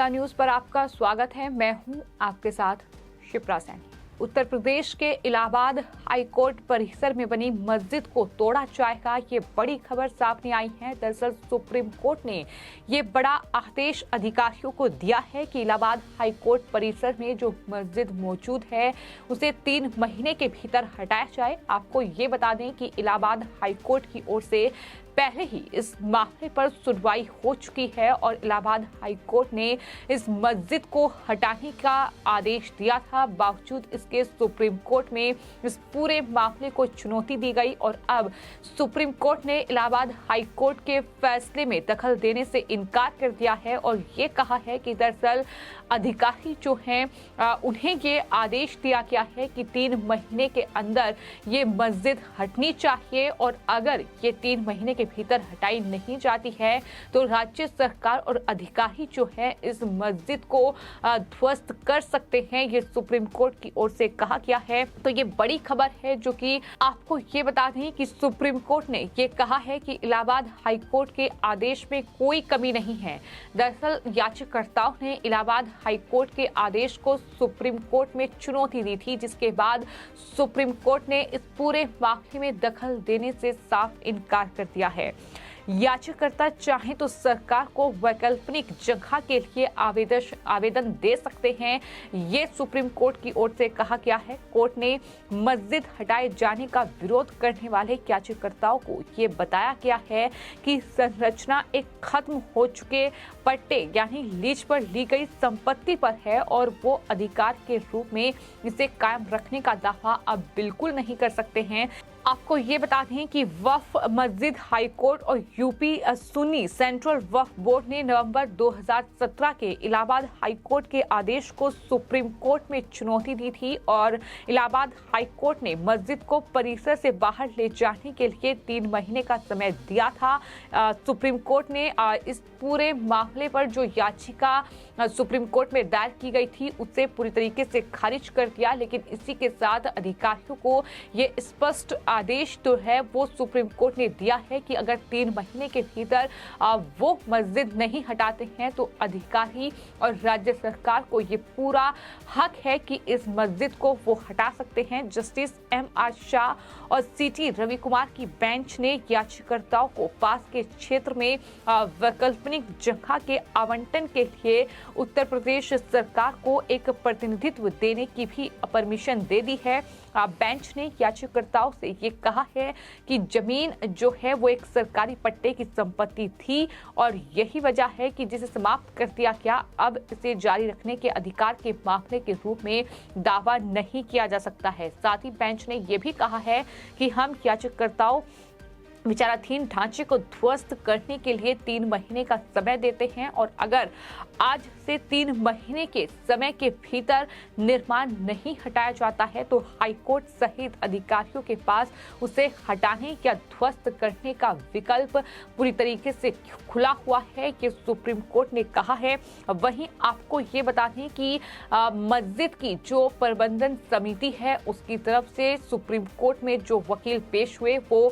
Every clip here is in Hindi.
समाचार न्यूज पर आपका स्वागत है। मैं हूं आपके साथ शिप्रा सैनी। उत्तर प्रदेश के इलाहाबाद हाईकोर्ट परिसर में बनी मस्जिद को तोड़ा जाएगा, ये बड़ी खबर सामने आई है। दरअसल सुप्रीम कोर्ट ने ये बड़ा आदेश अधिकारियों को दिया है कि इलाहाबाद हाईकोर्ट परिसर में जो मस्जिद मौजूद है उसे 3 महीने के भीतर हटाया जाए। आपको ये बता दें कि इलाहाबाद हाईकोर्ट की ओर से पहले ही इस मामले पर सुनवाई हो चुकी है और इलाहाबाद हाईकोर्ट ने इस मस्जिद को हटाने का आदेश दिया था। बावजूद इसके सुप्रीम कोर्ट में इस पूरे मामले को चुनौती दी गई और अब सुप्रीम कोर्ट ने इलाहाबाद हाईकोर्ट के फैसले में दखल देने से इनकार कर दिया है और ये कहा है कि दरअसल अधिकारी जो हैं उन्हें ये आदेश दिया गया है कि 3 महीने के अंदर ये मस्जिद हटनी चाहिए और अगर ये 3 महीने के भीतर हटाई नहीं जाती है तो राज्य सरकार और अधिकारी जो है इस मस्जिद को ध्वस्त कर सकते हैं। ये सुप्रीम कोर्ट की ओर से कहा गया है। तो ये बड़ी खबर है जो कि आपको ये बता दें कि सुप्रीम कोर्ट ने ये कहा है कि इलाहाबाद हाईकोर्ट के आदेश में कोई कमी नहीं है। दरअसल याचिकाकर्ताओं ने इलाहाबाद हाईकोर्ट के आदेश को सुप्रीम कोर्ट में चुनौती दी थी, जिसके बाद सुप्रीम कोर्ट ने इस पूरे मामले में दखल देने से साफ इनकार कर दिया है। याचिकाकर्ता चाहे तो सरकार को वैकल्पिक जगह के लिए आवेदन दे सकते हैं। ये सुप्रीम कोर्ट की ओर से कहा गया है। कोर्ट ने मस्जिद हटाए जाने का विरोध करने वाले याचिकाकर्ताओं को ये बताया गया है कि संरचना एक खत्म हो चुके पट्टे यानी लीज पर ली गई संपत्ति पर है और वो अधिकार के रूप में इसे कायम रखने का दावा अब बिल्कुल नहीं कर सकते हैं। आपको ये बता दें कि वक्फ मस्जिद हाईकोर्ट और यूपी सुन्नी सेंट्रल वक्फ बोर्ड ने नवंबर 2017 के इलाहाबाद हाईकोर्ट के आदेश को सुप्रीम कोर्ट में चुनौती दी थी और इलाहाबाद हाईकोर्ट ने मस्जिद को परिसर से बाहर ले जाने के लिए 3 महीने का समय दिया था। सुप्रीम कोर्ट ने इस पूरे मामले पर जो याचिका सुप्रीम कोर्ट में दायर की गई थी उसे पूरी तरीके से खारिज कर दिया, लेकिन इसी के साथ अधिकारियों को ये स्पष्ट आदेश तो है वो सुप्रीम कोर्ट ने दिया है कि अगर 3 महीने के भीतर वो मस्जिद नहीं हटाते हैं तो अधिकारी और राज्य सरकार को ये पूरा हक है कि इस मस्जिद को वो हटा सकते हैं। Justice M.R. शाह और C.T. रवि कुमार की बेंच ने याचिकाकर्ताओं को पास के क्षेत्र में वैकल्पिक जगह के आवंटन के लिए उत्तर प्रदेश सरकार को एक प्रतिनिधित्व देने की भी परमिशन दे दी है। बेंच ने याचिकाकर्ताओं से ये कहा है कि जमीन जो है वो एक सरकारी पट्टे की संपत्ति थी और यही वजह है कि जिसे समाप्त कर दिया गया। अब इसे जारी रखने के अधिकार के मामले के रूप में दावा नहीं किया जा सकता है। साथ ही बेंच ने यह भी कहा है कि हम याचिकाकर्ताओं विचाराधीन ढांचे को ध्वस्त करने के लिए 3 महीने का समय देते हैं और अगर आज से 3 महीने के समय के भीतर निर्माण नहीं हटाया जाता है तो हाईकोर्ट सहित अधिकारियों के पास उसे हटाने या ध्वस्त करने का विकल्प पूरी तरीके से खुला हुआ है, ये सुप्रीम कोर्ट ने कहा है। वहीं आपको ये बता दें कि मस्जिद की जो प्रबंधन समिति है उसकी तरफ से सुप्रीम कोर्ट में जो वकील पेश हुए वो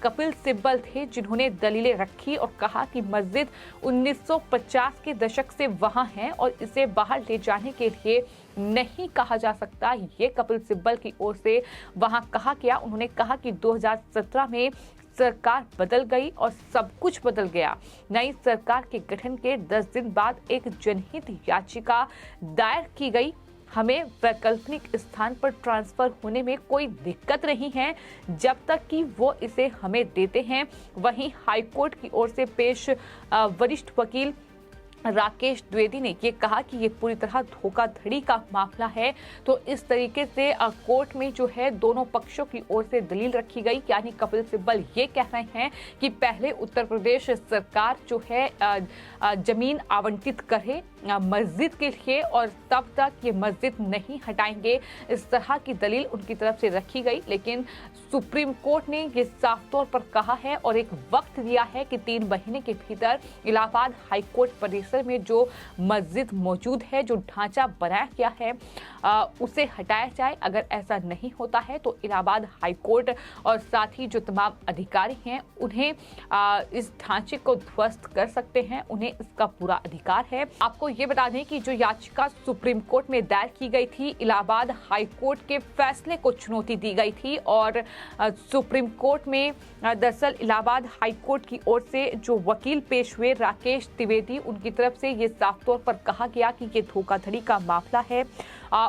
कपिल सिब्बल थे, जिन्होंने दलीलें रखी और कहा कि मस्जिद 1950 के दशक से वहां है और इसे बाहर ले जाने के लिए नहीं कहा जा सकता। ये कपिल सिब्बल की ओर से वहां कहा गया। उन्होंने कहा कि 2017 में सरकार बदल गई और सब कुछ बदल गया। नई सरकार के गठन के 10 दिन बाद एक जनहित याचिका दायर की गई। हमें वैकल्पिक स्थान पर ट्रांसफर होने में कोई दिक्कत नहीं है जब तक कि वो इसे हमें देते हैं। वहीं हाईकोर्ट की ओर से पेश वरिष्ठ वकील राकेश द्विवेदी ने ये कहा कि ये पूरी तरह धोखाधड़ी का मामला है। तो इस तरीके से कोर्ट में जो है दोनों पक्षों की ओर से दलील रखी गई। यानी कपिल सिब्बल ये कह रहे हैं कि पहले उत्तर प्रदेश सरकार जो है जमीन आवंटित करे मस्जिद के लिए और तब तक ये मस्जिद नहीं हटाएंगे। इस तरह की दलील उनकी तरफ से रखी गई, लेकिन सुप्रीम कोर्ट ने ये साफ तौर पर कहा है और एक वक्त दिया है कि 3 महीने के भीतर इलाहाबाद हाईकोर्ट परिसर परिसर में जो मस्जिद मौजूद है, जो ढांचा बनाया गया है, उसे हटाया जाए। अगर ऐसा नहीं होता है तो इलाहाबाद हाई कोर्ट और साथ ही जो तमाम अधिकारी हैं उन्हें इस ढांचे को ध्वस्त कर सकते हैं, उन्हें इसका पूरा अधिकार है। आपको ये बता दें कि जो याचिका सुप्रीम कोर्ट में दायर की गई थी, इलाहाबाद हाई कोर्ट के फैसले को चुनौती दी गई थी और सुप्रीम कोर्ट में दरअसल इलाहाबाद हाई कोर्ट की ओर से जो वकील पेश हुए राकेश द्विवेदी, उनकी तरफ से ये साफ तौर पर कहा गया कि ये धोखाधड़ी का मामला है।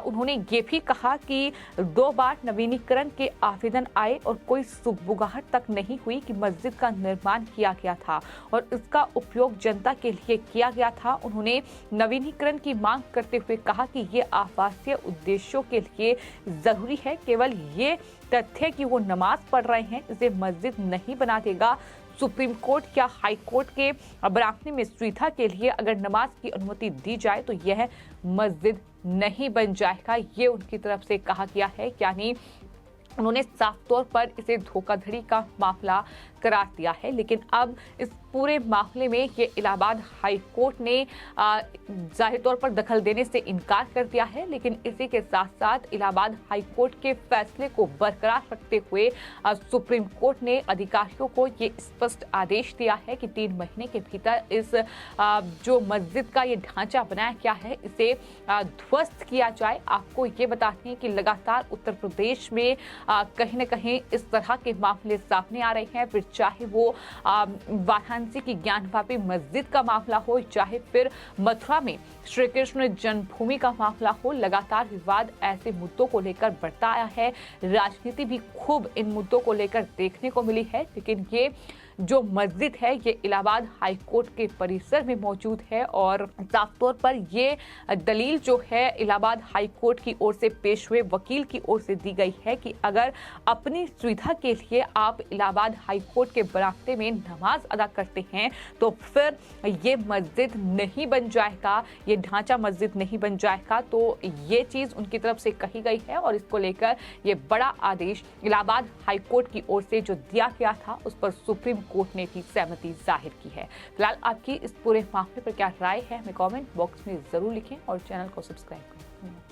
उन्होंने ये भी कहा कि 2 बार नवीनीकरण के आवेदन आए और कोई सुगबुगाहट तक नहीं हुई कि मस्जिद का निर्माण किया गया था और इसका उपयोग जनता के लिए किया गया था। उन्होंने नवीनीकरण की मांग करते हुए कहा कि ये आवासीय उद्देश्यों के लिए जरूरी है। केवल ये तथ्य कि वो नमाज पढ़ रहे हैं इसे मस्जिद नहीं बना देगा। सुप्रीम कोर्ट या हाई कोर्ट के बरामदे में सुविधा के लिए अगर नमाज की अनुमति दी जाए तो यह मस्जिद नहीं बन जाएगा, ये उनकी तरफ से कहा गया है। यानी उन्होंने साफ तौर पर इसे धोखाधड़ी का मामला करार दिया है। लेकिन अब इस पूरे मामले में ये इलाहाबाद हाई कोर्ट ने जाहिर तौर पर दखल देने से इनकार कर दिया है। लेकिन इसी के साथ साथ इलाहाबाद हाई कोर्ट के फैसले को बरकरार रखते हुए सुप्रीम कोर्ट ने अधिकारियों को ये स्पष्ट आदेश दिया है कि 3 महीने के भीतर इस जो मस्जिद का ये ढांचा बनाया गया है इसे ध्वस्त किया जाए। आपको ये बताते हैं कि लगातार उत्तर प्रदेश में कहीं न कहीं इस तरह के मामले सामने आ रहे हैं, फिर चाहे वो वाराणसी की ज्ञानवापी मस्जिद का मामला हो, चाहे फिर मथुरा में श्री कृष्ण जन्मभूमि का मामला हो। लगातार विवाद ऐसे मुद्दों को लेकर बढ़ता आया है। राजनीति भी खूब इन मुद्दों को लेकर देखने को मिली है। लेकिन ये जो मस्जिद है ये इलाहाबाद हाई कोर्ट के परिसर में मौजूद है और साफ तौर पर ये दलील जो है इलाहाबाद हाई कोर्ट की ओर से पेश हुए वकील की ओर से दी गई है कि अगर अपनी सुविधा के लिए आप इलाहाबाद हाई कोर्ट के बरामदे में नमाज अदा करते हैं तो फिर ये मस्जिद नहीं बन जाएगा, ये ढांचा मस्जिद नहीं बन जाएगा। तो ये चीज़ उनकी तरफ से कही गई है और इसको लेकर ये बड़ा आदेश इलाहाबाद हाई कोर्ट की ओर से जो दिया गया था उस पर सुप्रीम कोर्ट ने भी सहमति जाहिर की है। फिलहाल आपकी इस पूरे मामले पर क्या राय है हमें कमेंट बॉक्स में जरूर लिखें और चैनल को सब्सक्राइब करें।